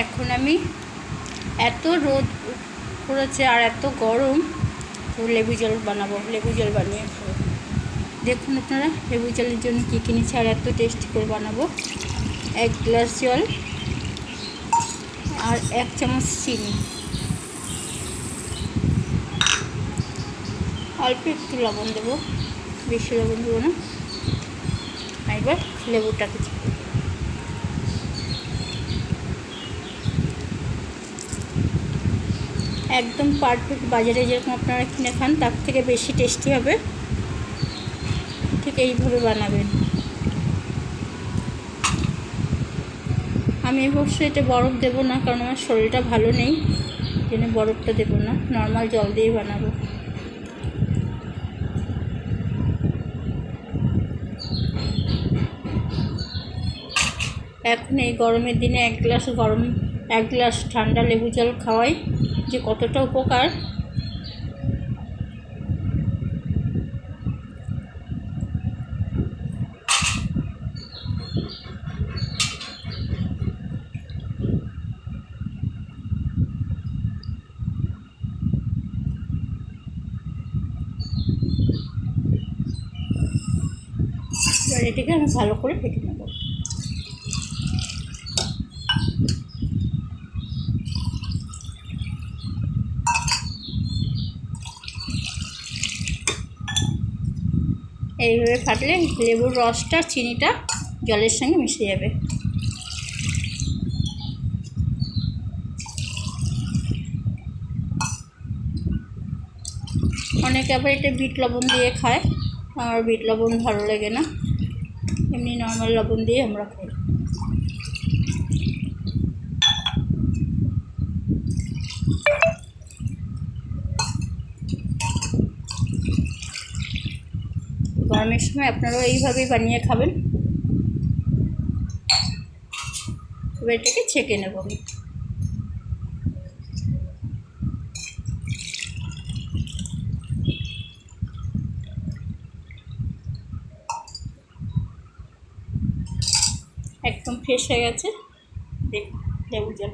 এখন আমি এত রোদ পড়েছে আর এত গরম, তো লেবু জল বানাবো, লেবু জল বানিয়ে খাবো। দেখুন আপনারা লেবু জলের জন্য কী কিনেছি আর এত টেস্টি করে বানাবো। 1 গ্লাস জল আর 1 চামচ চিনি, অল্প একটু লবণ দেবো, বেশি লবণ দেবো না। এবার লেবুটাকে একদম পারফেক্ট, বাজারে যেরকম আপনারা কিনে খান তার থেকে বেশি টেস্টি হবে। ঠিক এইভাবে বানাবেন। আমি অবশ্যই এটা বরফ দেবো না, কারণ আমার শরীরটা ভালো নেই, জন্য বরফটা দেবো না, নর্মাল জল দিয়েই বানাবো। এখন এই গরমের দিনে 1 গ্লাস ঠান্ডা লেবু জল খাওয়াই যে কতটা উপকার। এবার এটাকে আমি ভালো করে ফেটে নেব। এইভাবে ফাটলে লেবুর রসটা চিনিটা জলের সঙ্গে মিশে যাবে। অনেকে আবার এটা বিট লবণ দিয়ে খায়, আমার বিট লবণ ভালো লাগে না, এমনি নর্মাল লবণ দিয়ে আমরা খাই। গরমের সময় আপনারাও এইভাবেই বানিয়ে খাবেন। এবার এটাকে ছেঁকে নেব আমি। একদম ফ্রেশ হয়ে গেছে, দেখুন লেবু জল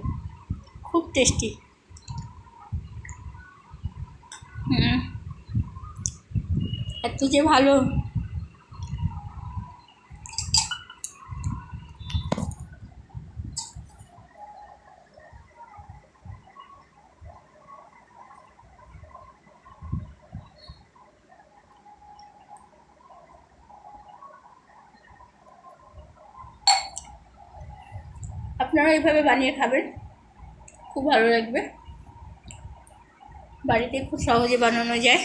খুব টেস্টি। এত যে ভালো। আপনারা এইভাবে বানিয়ে খাবেন, খুব ভালো লাগবে। বাড়িতে খুব সহজে বানানো যায়।